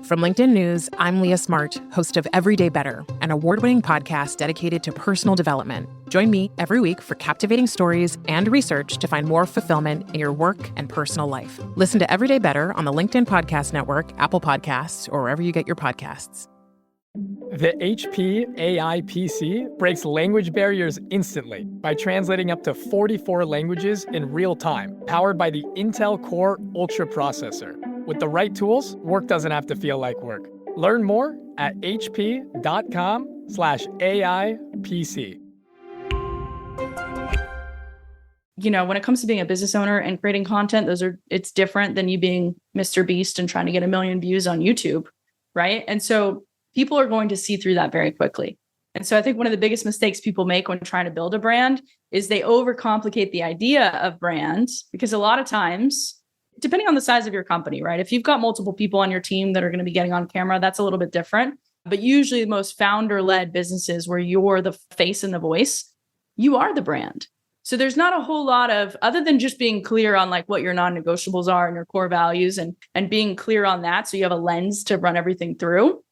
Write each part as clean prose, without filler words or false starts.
From LinkedIn News, I'm Leah Smart, host of Everyday Better, an award-winning podcast dedicated to personal development. Join me every week for captivating stories and research to find more fulfillment in your work and personal life. Listen to Everyday Better on the LinkedIn Podcast Network, Apple Podcasts, or wherever you get your podcasts. The HP AI PC breaks language barriers instantly by translating up to 44 languages in real time, powered by the Intel Core Ultra processor. With the right tools, work doesn't have to feel like work. Learn more at hp.com/AI-PC. You know, when it comes to being a business owner and creating content, it's different than you being Mr. Beast and trying to get 1 million views on YouTube, right? And so people are going to see through that very quickly. And so I think one of the biggest mistakes people make when trying to build a brand is they overcomplicate the idea of brands, because a lot of times, depending on the size of your company, right? If you've got multiple people on your team that are going to be getting on camera, that's a little bit different. But usually most founder-led businesses where you're the face and the voice, you are the brand. So there's not a whole lot of, other than just being clear on like what your non-negotiables are and your core values and being clear on that, so you have a lens to run everything through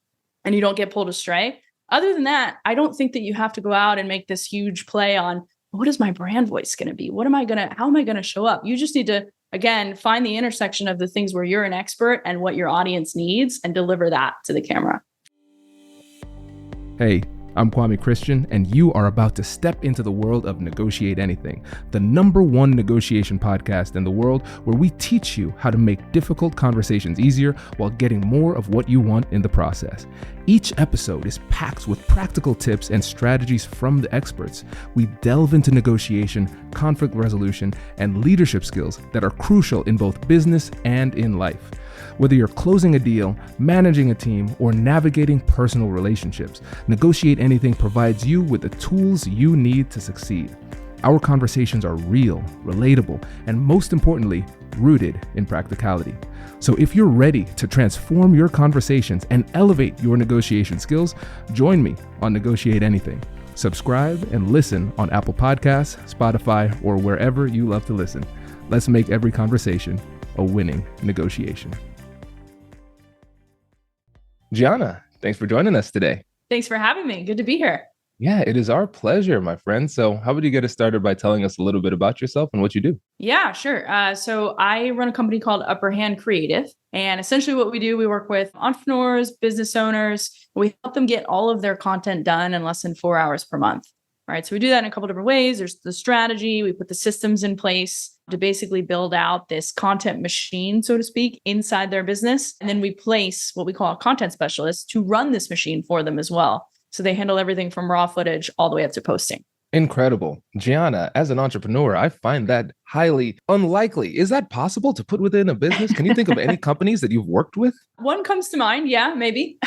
and you don't get pulled astray. Other than that, I don't think that you have to go out and make this huge play on what is my brand voice going to be? How am I going to show up? You just need to, again, find the intersection of the things where you're an expert and what your audience needs and deliver that to the camera. Hey, I'm Kwame Christian, and you are about to step into the world of Negotiate Anything, the #1 negotiation podcast in the world, where we teach you how to make difficult conversations easier while getting more of what you want in the process. Each episode is packed with practical tips and strategies from the experts. We delve into negotiation, conflict resolution, and leadership skills that are crucial in both business and in life. Whether you're closing a deal, managing a team, or navigating personal relationships, Negotiate Anything provides you with the tools you need to succeed. Our conversations are real, relatable, and most importantly, rooted in practicality. So if you're ready to transform your conversations and elevate your negotiation skills, join me on Negotiate Anything. Subscribe and listen on Apple Podcasts, Spotify, or wherever you love to listen. Let's make every conversation a winning negotiation. Giana, thanks for joining us today. Thanks for having me. Good to be here. Yeah, it is our pleasure, my friend. So how would you get us started by telling us a little bit about yourself and what you do? Yeah, sure. So I run a company called Upper Hand Creative. And essentially what we do, we work with entrepreneurs, business owners. We help them get all of their content done in less than 4 hours per month. All right. So we do that in a couple different ways. There's the strategy. We put the systems in place to basically build out this content machine, so to speak, inside their business. And then we place what we call a content specialist to run this machine for them as well. So they handle everything from raw footage all the way up to posting. Incredible. Giana, as an entrepreneur, I find that highly unlikely. Is that possible to put within a business? Can you think of any companies that you've worked with? One comes to mind. Yeah, maybe.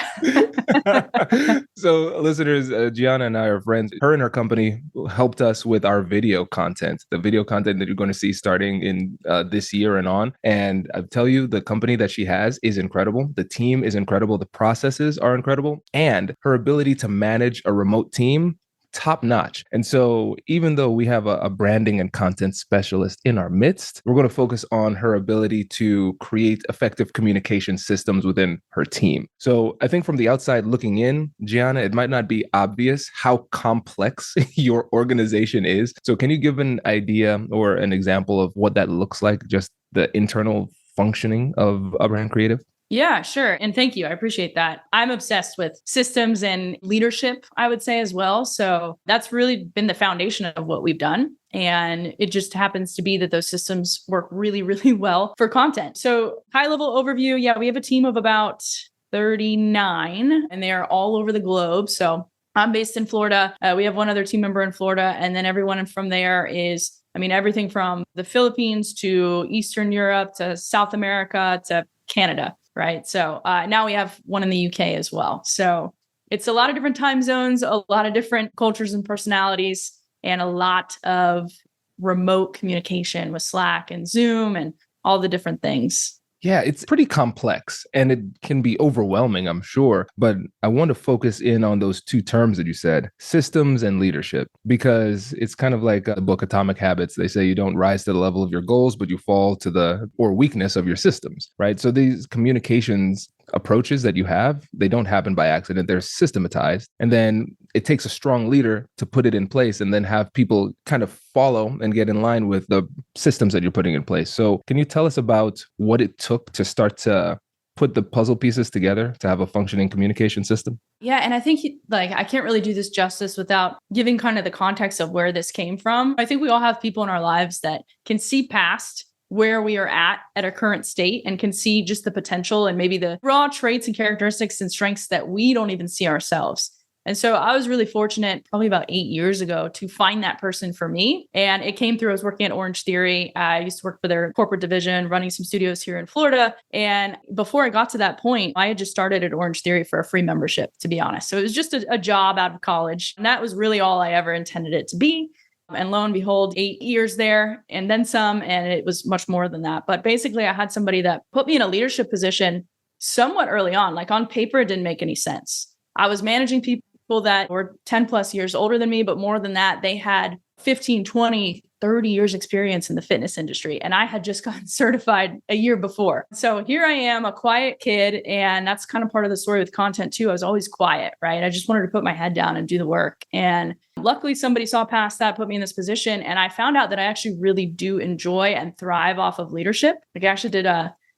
So listeners, Giana and I are friends. Her and her company helped us with our video content, the video content that you're going to see starting in this year and on. And I tell you, the company that she has is incredible. The team is incredible. The processes are incredible. And her ability to manage a remote team, top notch. And so even though we have a branding and content specialist in our midst, we're going to focus on her ability to create effective communication systems within her team. So I think from the outside looking in, Giana, it might not be obvious how complex your organization is. So can you give an idea or an example of what that looks like, just the internal functioning of Upper Hand Creative? Yeah, sure. And thank you. I appreciate that. I'm obsessed with systems and leadership, I would say as well. So that's really been the foundation of what we've done. And it just happens to be that those systems work really, really well for content. So high level overview. Yeah, we have a team of about 39 and they are all over the globe. So I'm based in Florida. We have one other team member in Florida. And then everyone from there is, everything from the Philippines to Eastern Europe to South America to Canada. Right. So now we have one in the UK as well. So it's a lot of different time zones, a lot of different cultures and personalities, and a lot of remote communication with Slack and Zoom and all the different things. Yeah, it's pretty complex and it can be overwhelming, I'm sure. But I want to focus in on those two terms that you said, systems and leadership, because it's kind of like the book Atomic Habits. They say you don't rise to the level of your goals, but you fall to the weakness of your systems, right? So these communications approaches that you have, they don't happen by accident. They're systematized. And then it takes a strong leader to put it in place and then have people kind of follow and get in line with the systems that you're putting in place. So can you tell us about what it took to start to put the puzzle pieces together to have a functioning communication system? Yeah. And I think I can't really do this justice without giving kind of the context of where this came from. I think we all have people in our lives that can see past where we are at our current state and can see just the potential and maybe the raw traits and characteristics and strengths that we don't even see ourselves. And so I was really fortunate probably about 8 years ago to find that person for me. And it came through, I was working at Orange Theory. I used to work for their corporate division, running some studios here in Florida. And before I got to that point, I had just started at Orange Theory for a free membership, to be honest. So it was just a job out of college. And that was really all I ever intended it to be. And lo and behold, 8 years there and then some, and it was much more than that. But basically, I had somebody that put me in a leadership position somewhat early on. Like on paper, it didn't make any sense. I was managing people that were 10 plus years older than me, but more than that, they had 15, 20, 30 years experience in the fitness industry. And I had just gotten certified a year before. So here I am, a quiet kid. And that's kind of part of the story with content too. I was always quiet, right? I just wanted to put my head down and do the work. And luckily somebody saw past that, put me in this position. And I found out that I actually really do enjoy and thrive off of leadership. Like I actually did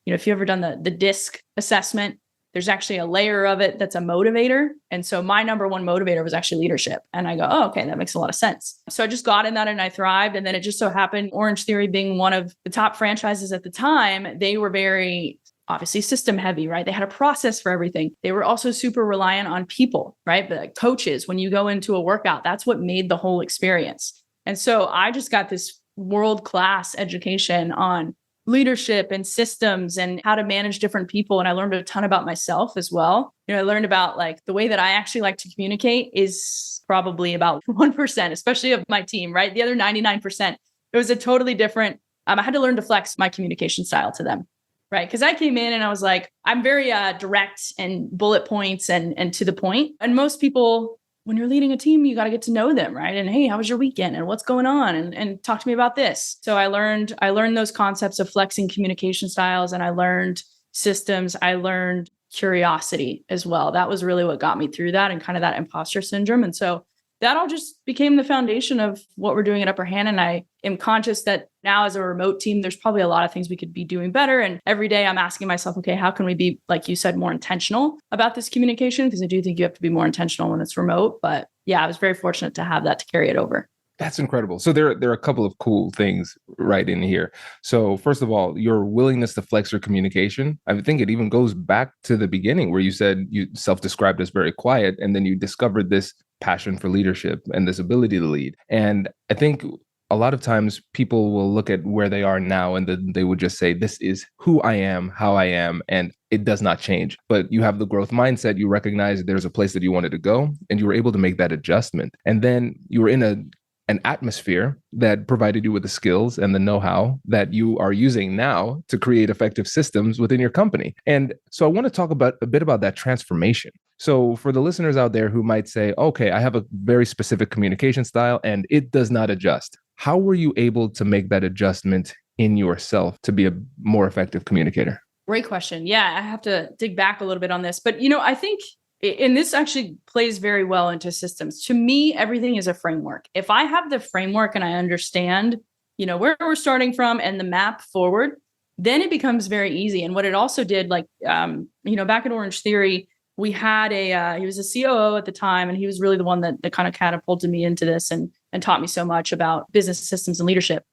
if you've ever done the DISC assessment, there's actually a layer of it that's a motivator. And so my number one motivator was actually leadership. And I go, oh, okay, that makes a lot of sense. So I just got in that and I thrived. And then it just so happened, Orange Theory being one of the top franchises at the time, they were very obviously system heavy, right? They had a process for everything. They were also super reliant on people, right? But like coaches, when you go into a workout, that's what made the whole experience. And so I just got this world-class education on leadership and systems and how to manage different people. And I learned a ton about myself as well. I learned about like the way that I actually like to communicate is probably about 1%, especially of my team, right? The other 99%, it was a totally different, I had to learn to flex my communication style to them, right? Because I came in and I was like, I'm very direct and bullet points and to the point. And most people, when you're leading a team, you got to get to know them, right? And hey, how was your weekend? And what's going on? And talk to me about this. So I learned those concepts of flexing communication styles, and I learned systems. I learned curiosity as well. That was really what got me through that and kind of that imposter syndrome. And so that all just became the foundation of what we're doing at Upper Hand. And I am conscious that now as a remote team, there's probably a lot of things we could be doing better. And every day I'm asking myself, okay, how can we be, like you said, more intentional about this communication? Because I do think you have to be more intentional when it's remote. But yeah, I was very fortunate to have that to carry it over. That's incredible. So there are a couple of cool things right in here. So first of all, your willingness to flex your communication, I think it even goes back to the beginning where you said you self-described as very quiet, and then you discovered this passion for leadership and this ability to lead. And I think a lot of times people will look at where they are now and then they would just say, this is who I am, how I am, and it does not change. But you have the growth mindset. You recognize there's a place that you wanted to go and you were able to make that adjustment. And then you were in an atmosphere that provided you with the skills and the know-how that you are using now to create effective systems within your company. And so I want to talk a bit about that transformation. So for the listeners out there who might say, okay, I have a very specific communication style and it does not adjust. How were you able to make that adjustment in yourself to be a more effective communicator? Great question. Yeah, I have to dig back a little bit on this. But, I think, and this actually plays very well into systems. To me, everything is a framework. If I have the framework and I understand, where we're starting from and the map forward, then it becomes very easy. And what it also did, back at Orange Theory, we had he was a COO at the time, and he was really the one that kind of catapulted me into this and taught me so much about business systems and leadership.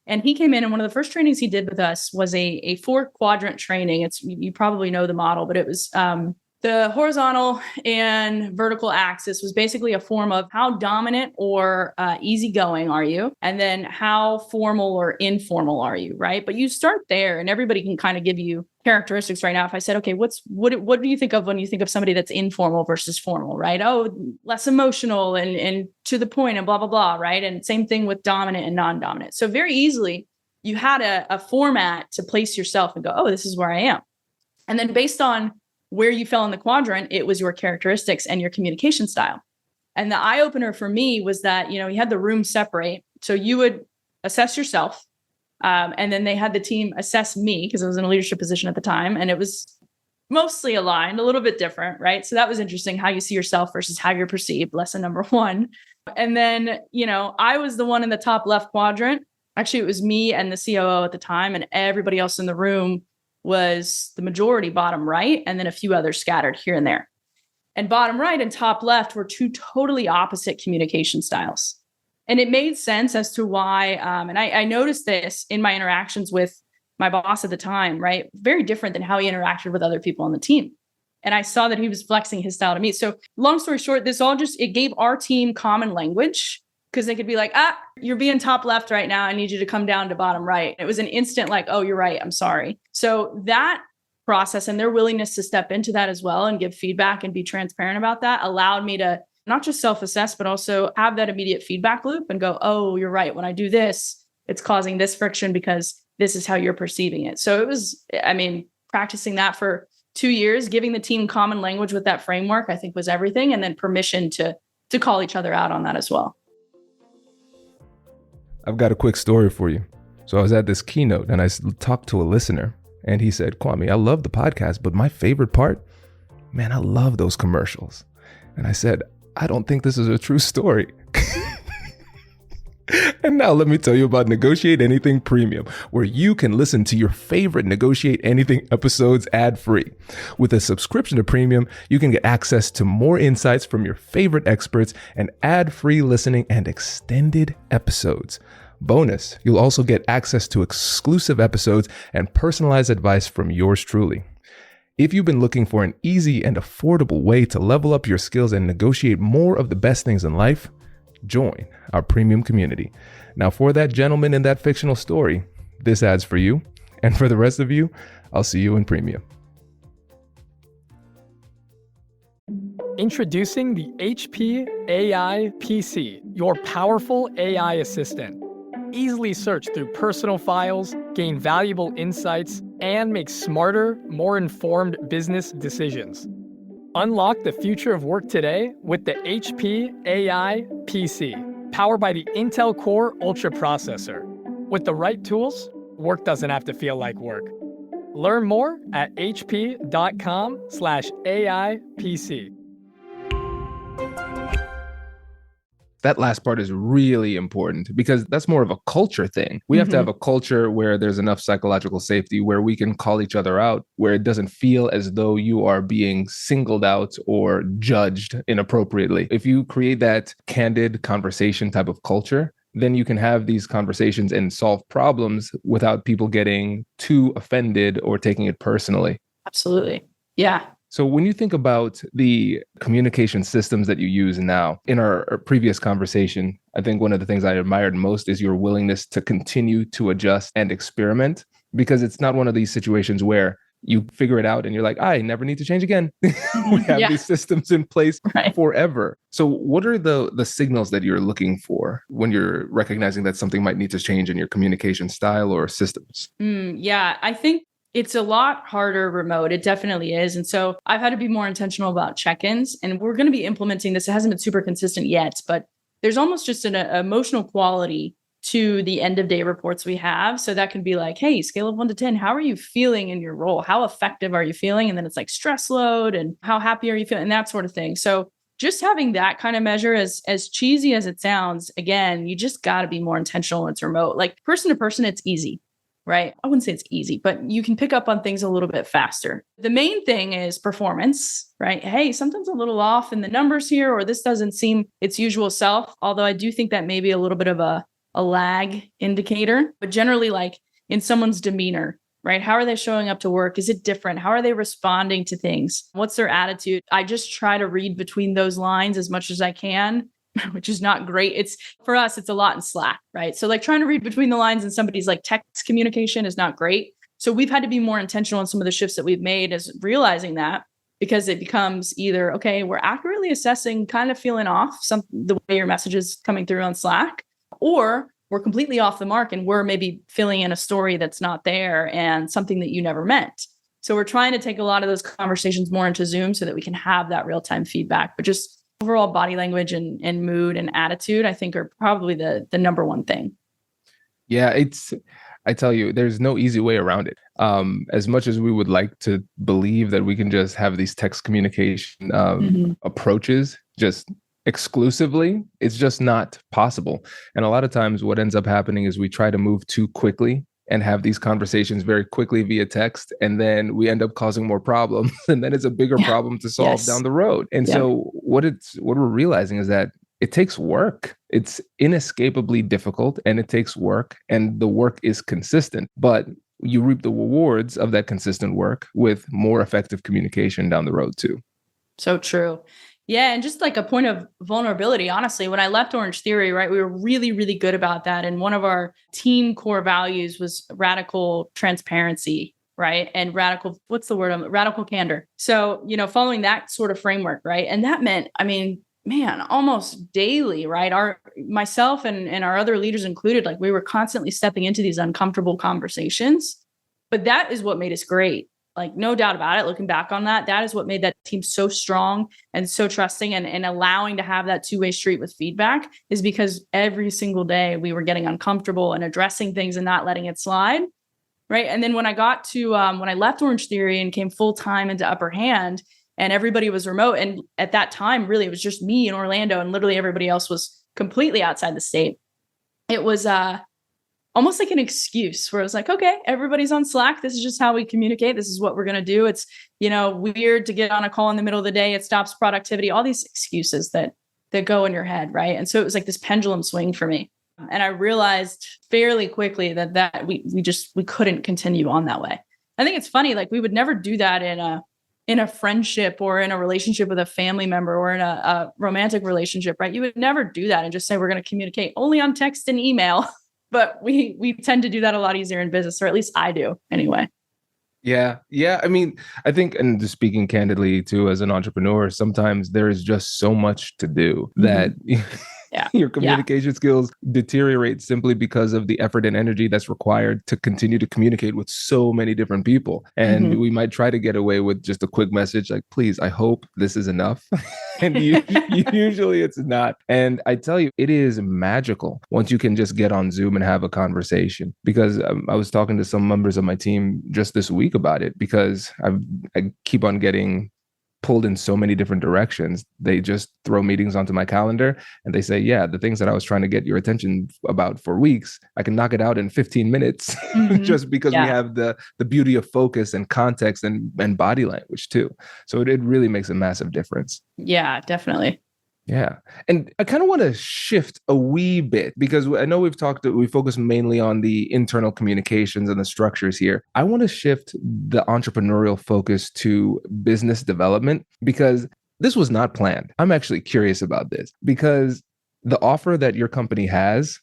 And he came in, and one of the first trainings he did with us was a 4-quadrant training. You probably know the model, but it was the horizontal and vertical axis was basically a form of how dominant or easygoing are you? And then how formal or informal are you, right? But you start there and everybody can kind of give you characteristics right now. If I said, okay, what do you think of when you think of somebody that's informal versus formal, right? Oh, less emotional and to the point and blah, blah, blah, right? And same thing with dominant and non-dominant. So very easily you had a format to place yourself and go, oh, this is where I am. And then based on where you fell in the quadrant, it was your characteristics and your communication style. And the eye opener for me was that, you had the room separate. So you would assess yourself. And then they had the team assess me because I was in a leadership position at the time. And it was mostly aligned, a little bit different, right? So that was interesting, how you see yourself versus how you're perceived, lesson number one. And then, I was the one in the top left quadrant. Actually, it was me and the COO at the time, and everybody else in the room was the majority bottom right, and then a few others scattered here and there. And bottom right and top left were two totally opposite communication styles. And it made sense as to why, and I noticed this in my interactions with my boss at the time, right? Very different than how he interacted with other people on the team. And I saw that he was flexing his style to me. So long story short, it gave our team common language, because they could be like, you're being top left right now. I need you to come down to bottom right. It was an instant like, oh, you're right. I'm sorry. So that process and their willingness to step into that as well and give feedback and be transparent about that allowed me to not just self-assess, but also have that immediate feedback loop and go, oh, you're right. When I do this, it's causing this friction because this is how you're perceiving it. So it was, practicing that for 2 years, giving the team common language with that framework, I think was everything. And then permission to call each other out on that as well. I've got a quick story for you. So I was at this keynote and I talked to a listener and he said, Kwame, I love the podcast, but my favorite part, man, I love those commercials. And I said, I don't think this is a true story. And now let me tell you about Negotiate Anything Premium, where you can listen to your favorite Negotiate Anything episodes ad-free. With a subscription to Premium, you can get access to more insights from your favorite experts and ad-free listening and extended episodes. Bonus, you'll also get access to exclusive episodes and personalized advice from yours truly. If you've been looking for an easy and affordable way to level up your skills and negotiate more of the best things in life, join our premium community. Now, for that gentleman in that fictional story, this ad's for you. And for the rest of you, I'll see you in premium. Introducing the HP AI PC, your powerful AI assistant. Easily search through personal files, gain valuable insights, and make smarter, more informed business decisions. Unlock the future of work today with the HP AI PC, powered by the Intel Core Ultra processor. With the right tools, work doesn't have to feel like work. Learn more at hp.com/AIPC. That last part is really important because that's more of a culture thing. We have to have a culture where there's enough psychological safety, where we can call each other out, where it doesn't feel as though you are being singled out or judged inappropriately. If you create that candid conversation type of culture, then you can have these conversations and solve problems without people getting too offended or taking it personally. Absolutely. Yeah. So when you think about the communication systems that you use now, in our previous conversation, I think one of the things I admired most is your willingness to continue to adjust and experiment, because it's not one of these situations where you figure it out and you're like, I never need to change again. We have these systems in place forever. So what are the signals that you're looking for when you're recognizing that something might need to change in your communication style or systems? I think it's a lot harder remote. It definitely is. And so I've had to be more intentional about check-ins, and we're going to be implementing this. It hasn't been super consistent yet, but there's almost just an emotional quality to the end of day reports we have. So that can be like, hey, scale of 1 to 10, how are you feeling in your role? How effective are you feeling? And then it's like stress load and how happy are you feeling and that sort of thing. So just having that kind of measure, as cheesy as it sounds, again, you just got to be more intentional when it's remote. Like person to person, it's easy. Right? I wouldn't say it's easy, but you can pick up on things a little bit faster. The main thing is performance, right? Hey, something's a little off in the numbers here, or this doesn't seem its usual self. Although I do think that may be a little bit of a lag indicator, but generally like in someone's demeanor, right? How are they showing up to work? Is it different? How are they responding to things? What's their attitude? I just try to read between those lines as much as I can, which is not great. It's for us, it's a lot in Slack, right? So like trying to read between the lines in somebody's like text communication is not great. So we've had to be more intentional in some of the shifts that we've made, as realizing that, because it becomes either, okay, we're accurately assessing, kind of feeling off the way your message is coming through on Slack, or we're completely off the mark and we're maybe filling in a story that's not there and something that you never meant. So we're trying to take a lot of those conversations more into Zoom so that we can have that real-time feedback, but just overall body language and mood and attitude, I think, are probably the number one thing. Yeah, I tell you, there's no easy way around it. As much as we would like to believe that we can just have these text communication approaches just exclusively, it's just not possible. And a lot of times what ends up happening is we try to move too quickly and have these conversations very quickly via text, and then we end up causing more problems, and then it's a bigger problem to solve down the road. And so what we're realizing is that it takes work. It's inescapably difficult, and it takes work, and the work is consistent, but you reap the rewards of that consistent work with more effective communication down the road too. So true. Yeah. And just like a point of vulnerability, honestly, when I left Orange Theory, right, we were really, really good about that. And one of our team core values was radical transparency, right? And radical, what's the word? Radical candor. So, following that sort of framework, right? And that meant, man, almost daily, right? Myself and our other leaders included, like we were constantly stepping into these uncomfortable conversations, but that is what made us great. Like, no doubt about it, looking back on that, that is what made that team so strong and so trusting and allowing to have that two-way street with feedback, is because every single day we were getting uncomfortable and addressing things and not letting it slide. Right. And then when I got to, when I left Orange Theory and came full-time into Upper Hand and everybody was remote. And at that time, really, it was just me in Orlando and literally everybody else was completely outside the state. It was, almost like an excuse where it was like, okay, everybody's on Slack. This is just how we communicate. This is what we're going to do. It's, weird to get on a call in the middle of the day. It stops productivity, all these excuses that go in your head. Right. And so it was like this pendulum swing for me. And I realized fairly quickly that we couldn't continue on that way. I think it's funny, like we would never do that in a friendship or in a relationship with a family member or in a romantic relationship, right? You would never do that and just say, we're going to communicate only on text and email. But we tend to do that a lot easier in business, or at least I do anyway. Yeah. I think, and just speaking candidly too, as an entrepreneur, sometimes there is just so much to do that your communication skills deteriorate simply because of the effort and energy that's required to continue to communicate with so many different people. And we might try to get away with just a quick message like, please, I hope this is enough. And usually it's not. And I tell you, it is magical once you can just get on Zoom and have a conversation. Because I was talking to some members of my team just this week about it, because I keep on getting pulled in so many different directions. They just throw meetings onto my calendar and they say, yeah, the things that I was trying to get your attention about for weeks, I can knock it out in 15 minutes just because we have the beauty of focus and context and body language too. So it really makes a massive difference. Yeah, definitely. Yeah. And I kind of want to shift a wee bit, because I know we focus mainly on the internal communications and the structures here. I want to shift the entrepreneurial focus to business development, because this was not planned. I'm actually curious about this, because the offer that your company has,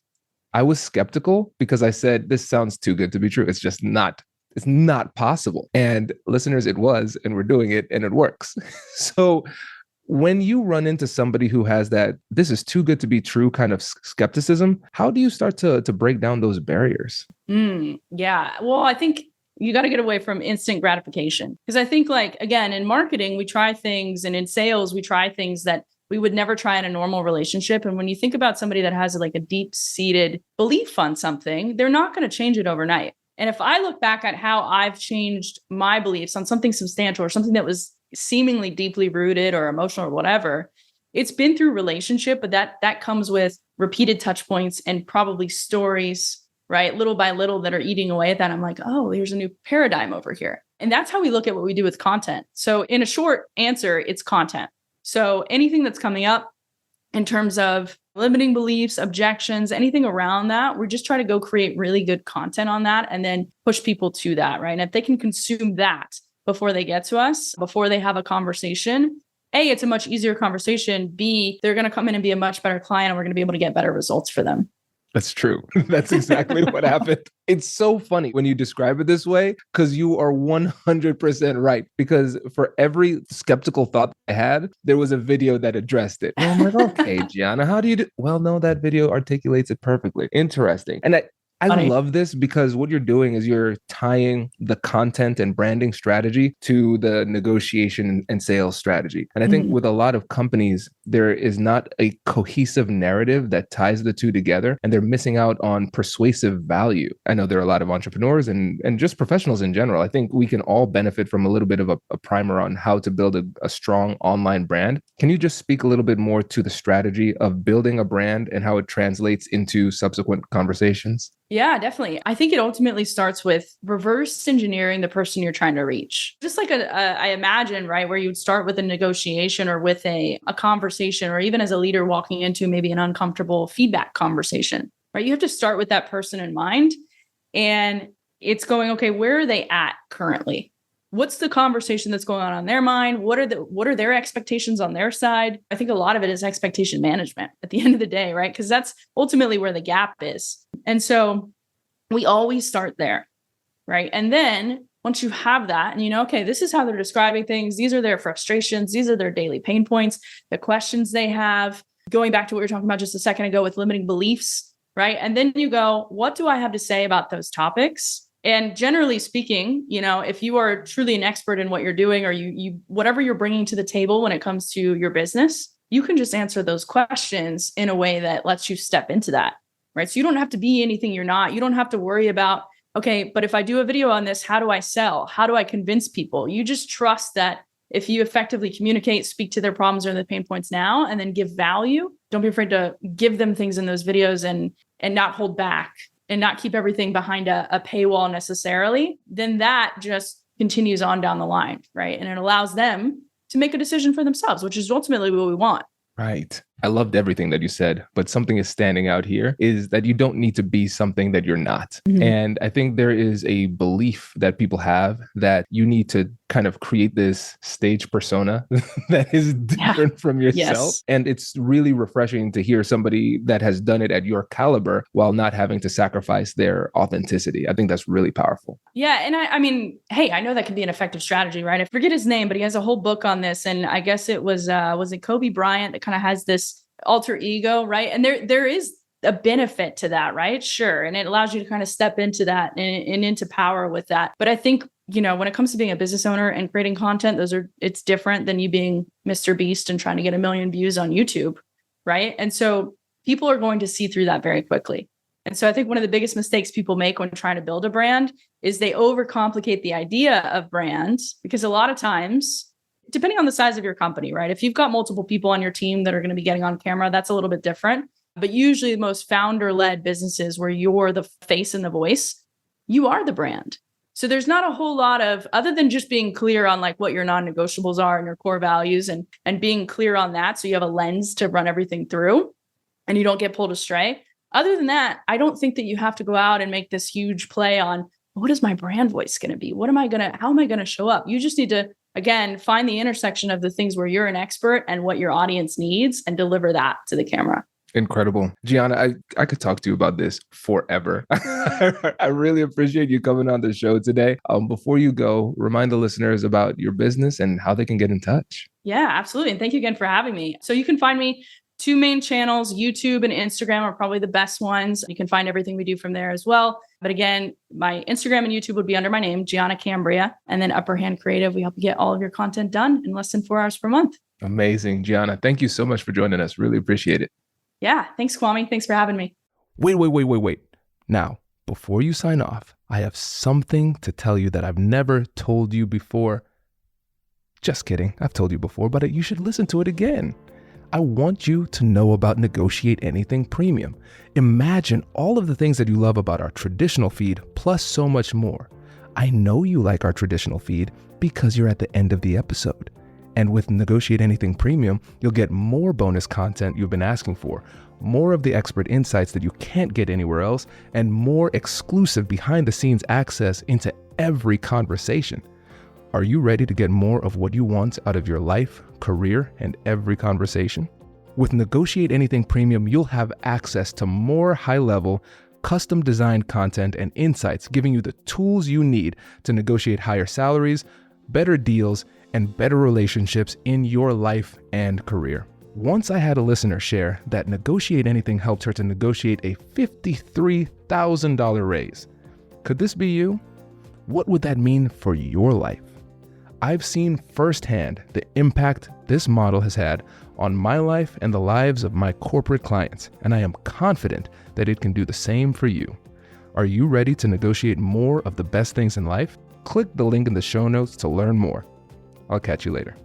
I was skeptical because I said, this sounds too good to be true. It's not possible. And listeners, it was, and we're doing it and it works. So when you run into somebody who has that, this is too good to be true kind of skepticism, how do you start to break down those barriers? Yeah. Well, I think you got to get away from instant gratification, because I think, like, again, in marketing, we try things, and in sales, we try things that we would never try in a normal relationship. And when you think about somebody that has like a deep-seated belief on something, they're not going to change it overnight. And if I look back at how I've changed my beliefs on something substantial or something that was seemingly deeply rooted or emotional or whatever, it's been through relationship, but that comes with repeated touch points and probably stories, right? Little by little, that are eating away at that. I'm like, oh, here's a new paradigm over here. And that's how we look at what we do with content. So in a short answer, it's content. So anything that's coming up in terms of limiting beliefs, objections, anything around that, we're just trying to go create really good content on that and then push people to that, right? And if they can consume that before they get to us, before they have a conversation, A, it's a much easier conversation. B, they're going to come in and be a much better client, and we're going to be able to get better results for them. That's true. That's exactly what happened. It's so funny when you describe it this way, because you are 100% right. Because for every skeptical thought I had, there was a video that addressed it. And I'm like, okay, Giana, how do you do? Well, no, that video articulates it perfectly. Interesting. And I love this, because what you're doing is you're tying the content and branding strategy to the negotiation and sales strategy. And I think with a lot of companies, there is not a cohesive narrative that ties the two together, and they're missing out on persuasive value. I know there are a lot of entrepreneurs and just professionals in general. I think we can all benefit from a little bit of a primer on how to build a strong online brand. Can you just speak a little bit more to the strategy of building a brand and how it translates into subsequent conversations? Yeah, definitely. I think it ultimately starts with reverse engineering the person you're trying to reach. Just like I imagine, right, where you would start with a negotiation or with a conversation, or even as a leader walking into maybe an uncomfortable feedback conversation, right? You have to start with that person in mind, and it's going, okay, where are they at currently? What's the conversation that's going on their mind? What are their expectations on their side? I think a lot of it is expectation management at the end of the day, right? Because that's ultimately where the gap is. And so we always start there, right? And then once you have that and you know, okay, this is how they're describing things. These are their frustrations. These are their daily pain points, the questions they have. Going back to what we were talking about just a second ago with limiting beliefs, right? And then you go, what do I have to say about those topics? And generally speaking, you know, if you are truly an expert in what you're doing, or you whatever you're bringing to the table when it comes to your business, you can just answer those questions in a way that lets you step into that, right? So you don't have to be anything you're not. You don't have to worry about, okay, but if I do a video on this, how do I sell? How do I convince people? You just trust that if you effectively communicate, speak to their problems or their pain points now, and then give value, don't be afraid to give them things in those videos and not hold back and not keep everything behind a paywall necessarily, then that just continues on down the line, right? And it allows them to make a decision for themselves, which is ultimately what we want. Right. I loved everything that you said, but something is standing out here is that you don't need to be something that you're not. Mm-hmm. And I think there is a belief that people have that you need to kind of create this stage persona that is different from yourself. Yes. And it's really refreshing to hear somebody that has done it at your caliber while not having to sacrifice their authenticity. I think that's really powerful. Yeah. And I mean, hey, I know that can be an effective strategy, right? I forget his name, but he has a whole book on this. And I guess it was it Kobe Bryant that kind of has this alter ego, right? And there is a benefit to that, right? Sure. And it allows you to kind of step into that and into power with that. But I think, you know, when it comes to being a business owner and creating content, it's different than you being Mr. Beast and trying to get 1 million views on YouTube, right? And so people are going to see through that very quickly. And so I think one of the biggest mistakes people make when trying to build a brand is they overcomplicate the idea of brands, because a lot of times, depending on the size of your company, right? If you've got multiple people on your team that are going to be getting on camera, that's a little bit different. But usually most founder-led businesses where you're the face and the voice, you are the brand. So there's not a whole lot of, other than just being clear on like what your non-negotiables are and your core values and being clear on that, so you have a lens to run everything through and you don't get pulled astray. Other than that, I don't think that you have to go out and make this huge play on what is my brand voice going to be? How am I going to show up? You just need to, again, find the intersection of the things where you're an expert and what your audience needs and deliver that to the camera. Incredible. Giana, I could talk to you about this forever. I really appreciate you coming on the show today. Before you go, remind the listeners about your business and how they can get in touch. Yeah, absolutely. And thank you again for having me. So you can find me 2 main channels, YouTube and Instagram are probably the best ones. You can find everything we do from there as well. But again, my Instagram and YouTube would be under my name, Giana Cambria, and then Upper Hand Creative. We help you get all of your content done in less than 4 hours per month. Amazing. Giana, thank you so much for joining us. Really appreciate it. Yeah. Thanks, Kwame. Thanks for having me. Wait. Now, before you sign off, I have something to tell you that I've never told you before. Just kidding. I've told you before, but you should listen to it again. I want you to know about Negotiate Anything Premium. Imagine all of the things that you love about our traditional feed, plus so much more. I know you like our traditional feed because you're at the end of the episode. And with Negotiate Anything Premium, you'll get more bonus content you've been asking for, more of the expert insights that you can't get anywhere else, and more exclusive behind-the-scenes access into every conversation. Are you ready to get more of what you want out of your life, career, and every conversation? With Negotiate Anything Premium, you'll have access to more high-level, custom-designed content and insights, giving you the tools you need to negotiate higher salaries, better deals, and better relationships in your life and career. Once I had a listener share that Negotiate Anything helped her to negotiate a $53,000 raise. Could this be you? What would that mean for your life? I've seen firsthand the impact this model has had on my life and the lives of my corporate clients, and I am confident that it can do the same for you. Are you ready to negotiate more of the best things in life? Click the link in the show notes to learn more. I'll catch you later.